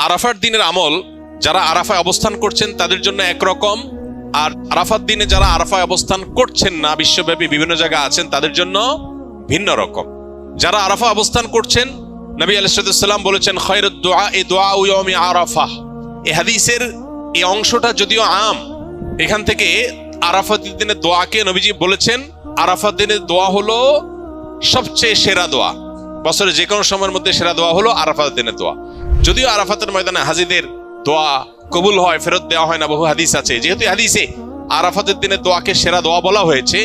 আরাফার দিনের আমল যারা আরাফায় অবস্থান করছেন তাদের জন্য একরকম, আর আরাফার দিনে যারা আরাফায় অবস্থান করছেন না, বিশ্বব্যাপী বিভিন্ন জায়গায় আছেন, তাদের জন্য ভিন্ন রকম। যারা আরাফা অবস্থান করছেন, নবী আলাইহিস সালাম বলেছেন খায়রুদ দুআ দুআউ ইয়াউমি আরাফা। এই হাদিসের এই অংশটা যদিও আম, এখান থেকে আরাফাত দিনের দোয়াকে নবীজি বলেছেন আরাফাত দিনের দোয়া হলো সবচেয়ে সেরা দোয়া, বছরে যে কোনো সময়ের মধ্যে সেরা দোয়া হলো আরাফাত দিনের দোয়া। যদিও আরাফাতের ময়দানে হাজিদের দোয়া কবুল হয়, ফেরত দেওয়া হয় না, বহু হাদিস আছে। যেহেতু হাদিসে আরাফাতের দিনের দোয়াকে সেরা দোয়া বলা হয়েছে,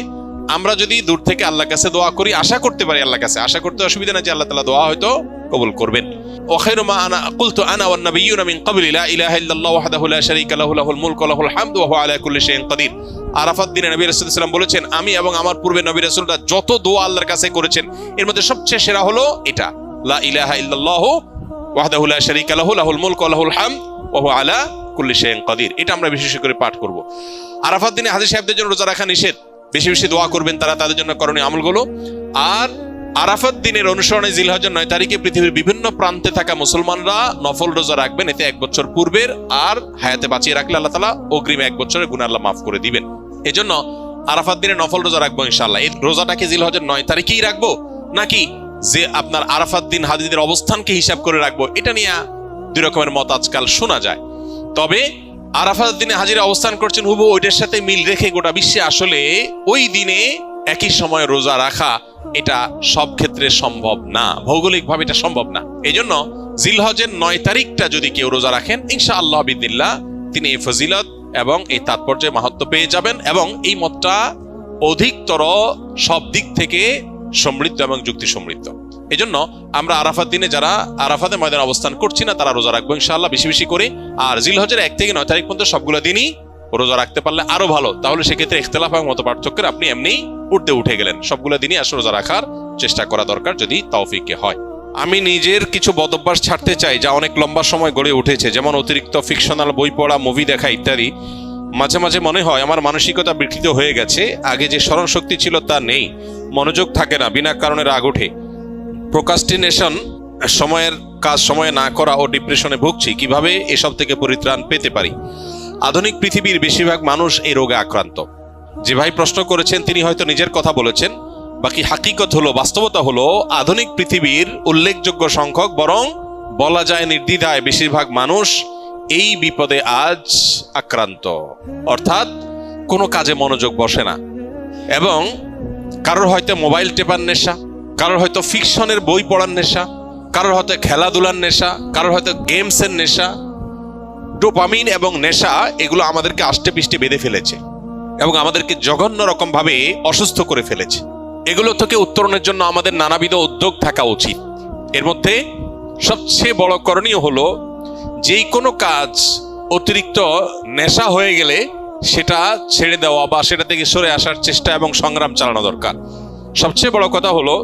আমরা যদি দূর থেকে আল্লাহর কাছে দোয়া করি, আশা করতে পারি আল্লাহর কাছে, আশা করতে অসুবিধা না যে আল্লাহ তাআলা দোয়া হয়তো কবুল করবেন। ওয়াখায়রু মা আনা কুলতু আনা ওয়ান নাবিয়্যুনা মিন ক্বাবলি লা ইলাহা ইল্লাল্লাহু ওয়াহদাহু লা শারীকা লাহু লাহুল মুলকু ওয়া লাহুল হামদু ওয়া হুয়া আলা কুল্লি শাইইন কাদির। আরাফাত দিনে নবী রাসূলুল্লাহ সাল্লাল্লাহু আলাইহি ওয়াসাল্লাম বলেছেন, আমি এবং আমার পূর্বে নবী রাসূলরা যত দোয়া আল্লাহর কাছে করেছেন এর মধ্যে সবচেয়ে সেরা হলো এটা, লা ইলাহা ইল্লাল্লাহু ওয়াহদাহু লা শারীকা লাহু লাহুল মুলকু ওয়া লাহুল হামদু ওয়া হুয়া আলা কুল্লি শাইইন কাদির। এটা আমরা বিশেষ করে পাঠ করব। আরাফাত দিনে হাজী সাহেবদের জন্য রোজা রাখা নিষেধ, বেশি বেশি দোয়া করবেন তারা, তাদের জন্য করণীয় আমলগুলো। আর আরাফাত দিনের অনুসরণে জিলহজের 9 তারিখে পৃথিবীর বিভিন্ন প্রান্তে থাকা মুসলমানরা নফল রোজা রাখবেন, এতে 1 বছর পূর্বের আর হায়াতে বাঁচিয়ে রাখলে আল্লাহ তাআলা অগ্রিম 1 বছরের গুনাহ আল্লাহ মাফ করে দিবেন। এজন্য আরাফাত দিনে নফল রোজা রাখবো ইনশাআল্লাহ। এই রোজাটাকে জিলহজের 9 তারিখেই রাখবো নাকি যে আপনার আরাফাত দিন হাজিদের অবস্থানকে হিসাব করে রাখবো, এটা নিয়ে দুই রকমের মত আজকাল শোনা যায়। তবে আরাফাত দিনে হাজিরা অবস্থান করছেন হুবহু ওইটার সাথে মিল রেখে গোটা বিশ্বে আসলে ওই দিনে একই সময় রোজা রাখা এটা সব ক্ষেত্রে সম্ভব না, ভৌগোলিকভাবে এটা সম্ভব না। এই জন্য জিলহজের 9 তারিখটা যদি কেউ রোজা রাখেন ইনশাআল্লাহ বিদিল্লাহ তিনি এই ফজিলত এবং এই তাৎপর্যে মাহাত্ম্য পেয়ে যাবেন, এবং এই মতটা অধিকতর সব দিক থেকে সমৃদ্ধ এবং যুক্তি সমৃদ্ধ। এই জন্য আমরা আরাফাত দিনে যারা আরাফাতের ময়দানে অবস্থান করছি না তারা রোজা রাখবো ইনশাআল্লাহ বেশি বেশি করে। আর জিলহজের 1 থেকে 9 তারিখ পর্যন্ত সবগুলো দিনই রোজা রাখতে পারলে আরো ভালো, তাহলে সেক্ষেত্রে ইখতিলাফ এবং মত পার্থক্যের আপনি এমনি উঠে গেলেন। সবগুলো দিনই আসলে রোজা রাখার চেষ্টা করা দরকার যদি তৌফিকে হয়। আমি নিজের কিছু বদঅভ্যাস ছাড়তে চাই যা অনেক লম্বা সময় গড়ে উঠেছে, যেমন অতিরিক্ত ফিকশনাল বই পড়া, মুভি দেখা ইত্যাদি। মাঝে মাঝে মনে হয় আমার মানসিকতা বিকৃত হয়ে গেছে, আগে যে স্মরণ শক্তি ছিল তা নেই, মনোযোগ থাকে না, বিনা কারণে রাগ ওঠে, প্রোক্রাস্টিনেশন, সময়ের কাজ সময়ে না করা ও ডিপ্রেশনে ভুগছি। কিভাবে এসব থেকে পরিত্রাণ পেতে পারি? আধুনিক পৃথিবীর বেশিরভাগ মানুষ এই রোগে আক্রান্ত। যে ভাই প্রশ্ন করেছেন তিনি হয়তো নিজের কথা বলেছেন, বাকি হাকিকত হলো, বাস্তবতা হলো আধুনিক পৃথিবীর উল্লেখযোগ্য সংখ্যক, বরং বলা যায় নির্দ্বিধায় বেশিরভাগ মানুষ এই বিপদে আজ আক্রান্ত। অর্থাৎ কোনো কাজে মনোযোগ বসে না, এবং কারোর হয়তো মোবাইল টেপার নেশা, কারোর হয়তো ফিকশনের বই পড়ার নেশা, কারোর হয়তো খেলাধুলার নেশা, কারোর হয়তো গেমসের নেশা। ডোপামিন এবং নেশা এগুলো আমাদেরকে আষ্টে পিষ্টে বেঁধে ফেলেছে এবং আমাদেরকে জঘন্য রকম ভাবে অসুস্থ করে ফেলেছে। এগুলো থেকে উত্তরণের জন্য আমাদের নানাবিধ উদ্যোগ থাকা উচিত। এর মধ্যে সবচেয়ে বড় করণীয় হলো যেই কোনো কাজ অতিরিক্ত নেশা হয়ে গেলে সেটা ছেড়ে দেওয়া বা সেটা থেকে সরে আসার চেষ্টা এবং সংগ্রাম চালানো দরকার। সবচেয়ে বড় কথা হলো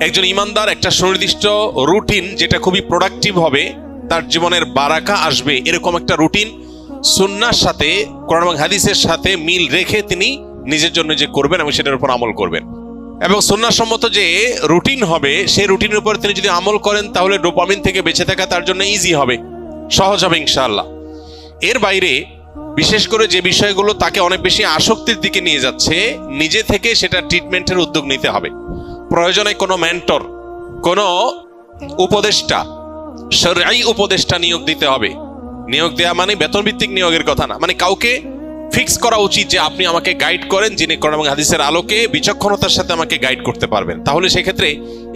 একজন ইমানদার একটা সুনির্দিষ্ট রুটিন, যেটা খুবই প্রোডাক্টিভ হবে, তার জীবনের বারাকা আসবে, এরকম একটা রুটিন সুন্নাহর সাথে, কোরআন এবং হাদিসের সাথে মিল রেখে তিনি নিজের জন্য যে করবেন এবং সেটার উপর আমল করবেন। এবং সুন্নাহ সম্মত যে রুটিন হবে সেই রুটিনের উপর তিনি যদি আমল করেন তাহলে ডোপামিন থেকে বেঁচে থাকা তার জন্য ইজি হবে, সহজ হবে ইনশাআল্লাহ। এর বাইরে বিশেষ করে যে বিষয়গুলো তাকে অনেক বেশি আসক্তির দিকে নিয়ে যাচ্ছে, নিজে থেকে সেটা ট্রিটমেন্টের উদ্যোগ নিতে হবে। প্রয়োজনে কোনো মেন্টর, কোনো উপদেষ্টা, শরঈ উপদেষ্টা নিয়োগ দিতে হবে। নিয়োগ দেয়া মানে বেতন ভিত্তিক নিয়োগের কথা না, মানে কাউকে ফিক্স করা উচিত যে আপনি আমাকে গাইড করেন, যিনি কোরআন এবং হাদিসের আলোকে বিচক্ষণতার সাথে আমাকে গাইড করতে পারবেন। তাহলে সেক্ষেত্রে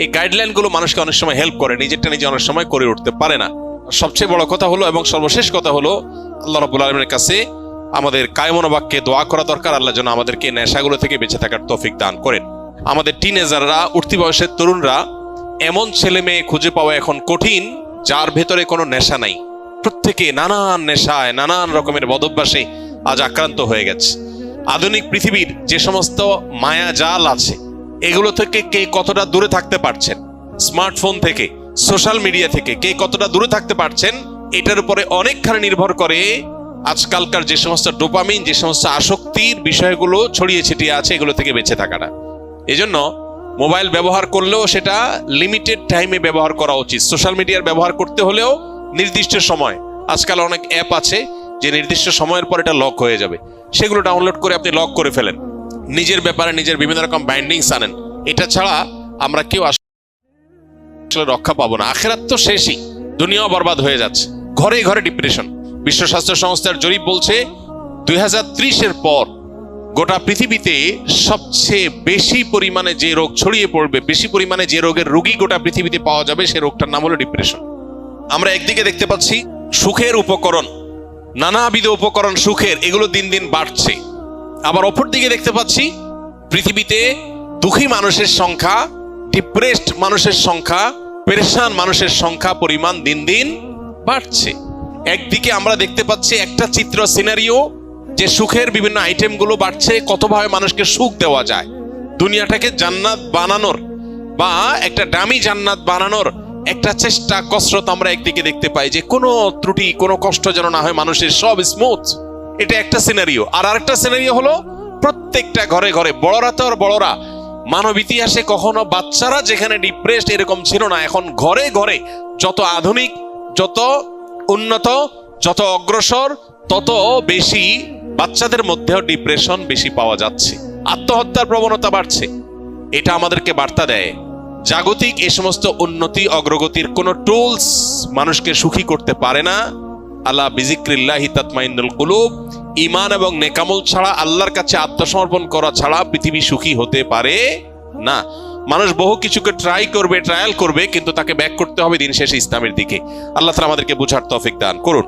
এই গাইডলাইনগুলো মানুষকে অনেক সময় হেল্প করে, নিজেরটা নিজে অনেক সময় করে উঠতে পারে না। সবচেয়ে বড় কথা হলো এবং সর্বশেষ কথা হলো আল্লাহ রাব্বুল আলামিনের কাছে আমাদের কায়মন বাক্যে দোয়া করা দরকার, আল্লাহ যেন আমাদেরকে নেশাগুলো থেকে বেঁচে থাকার তৌফিক দান করেন। আমাদের টিনেজাররা, উঠতি বয়সের তরুণরা, এমন ছেলে মেয়ে খুঁজে পাওয়া এখন কঠিন যার ভেতরে কোনো নেশা নাই। প্রত্যেকে নানান নেশায়, নানান রকমের বদভ্যাসে আজ আক্রান্ত হয়ে গেছে। আধুনিক পৃথিবীর যে সমস্ত মায়া জাল আছে এগুলো থেকে কে কতটা দূরে থাকতে পারছেন, স্মার্টফোন থেকে, সোশ্যাল মিডিয়া থেকে কে কতটা দূরে থাকতে পারছেন, এটার উপরে অনেকখানি নির্ভর করে আজকালকার যে সমস্ত ডোপামিন, যে সমস্ত আসক্তির বিষয়গুলো ছড়িয়ে ছিটিয়ে আছে এগুলো থেকে বেঁচে থাকাটা। এজন্য মোবাইল ব্যবহার করলেও সেটা লিমিটেড টাইমে ব্যবহার করা উচিত। সোশ্যাল মিডিয়ার ব্যবহার করতে হলেও নির্দিষ্ট সময়, আজকাল অনেক অ্যাপ আছে যে নির্দিষ্ট সময়ের পর এটা লক হয়ে যাবে, সেগুলো ডাউনলোড করে আপনি লক করে ফেলেন, নিজের ব্যাপারে নিজের বিভিন্ন রকম বাইন্ডিংস আনেন। এটা ছাড়া আমরা কেউ আসলে রক্ষা পাবো না। আখেরাত তো শেষই, দুনিয়াও বরবাদ হয়ে যাচ্ছে। ঘরে ঘরে ডিপ্রেশন। বিশ্ব স্বাস্থ্য সংস্থার জরিপ বলছে 2030-এর পর গোটা পৃথিবীতে সবচেয়ে বেশি পরিমাণে যে রোগ ছড়িয়ে পড়বে, বেশি পরিমাণে যে রোগের রোগী গোটা পৃথিবীতে পাওয়া যাবে, সে রোগটার নাম হলো ডিপ্রেশন। আমরা একদিকে দেখতে পাচ্ছি সুখের উপকরণ, নানাবিধ উপকরণ সুখের, এগুলো দিন দিন বাড়ছে। আবার অপর দিকে দেখতে পাচ্ছি পৃথিবীতে দুঃখী মানুষের সংখ্যা, ডিপ্রেসড মানুষের সংখ্যা, পেরেশান মানুষের সংখ্যা পরিমাণ দিন দিন বাড়ছে। একদিকে আমরা দেখতে পাচ্ছি একটা চিত্র সিনারিও যে সুখের বিভিন্ন আইটেমগুলো বাড়ছে, কতভাবে মানুষকে সুখ দেওয়া যায়, দুনিয়াটাকে জান্নাত বানানোর বা একটা দামি জান্নাত বানানোর একটা চেষ্টা কসরত আমরা একদিকে দেখতে পাই, যে কোনো ত্রুটি কোনো কষ্ট যেন না হয় মানুষের, সব স্মুথ। এটা একটা সিনারিও। আর আরেকটা সিনারিও হলো প্রত্যেকটা ঘরে ঘরে, বড়রা তো আর বড়রা, মানব ইতিহাসে কখনো বাচ্চারা যেখানে ডিপ্রেসড এরকম ছিল না, এখন ঘরে ঘরে যত আধুনিক, যত উন্নত, যত অগ্রসর, তত বেশি বাচ্চাদের মধ্যেও ডিপ্রেশন বেশি পাওয়া যাচ্ছে, আত্মহত্যার প্রবণতা বাড়ছে। এটা আমাদেরকে বার্তা দেয় জাগতিক এই সমস্ত উন্নতি অগ্রগতির কোন টুলস মানুষকে সুখী করতে পারে না। আল্লাহ বিজিক্রিল্লাহি তাতমাইন্নুল কুলুব, ঈমান এবং নেকামল ছাড়া, আল্লাহর কাছে আত্মসমর্পণ করা ছাড়া পৃথিবী সুখী হতে পারে না। মানুষ বহু কিছুকে ট্রায়াল করবে, কিন্তু তাকে ব্যাক করতে হবে দিন শেষে ইসলামের দিকে। আল্লাহ তাআলা আমাদেরকে বুঝার তৌফিক দান করুন।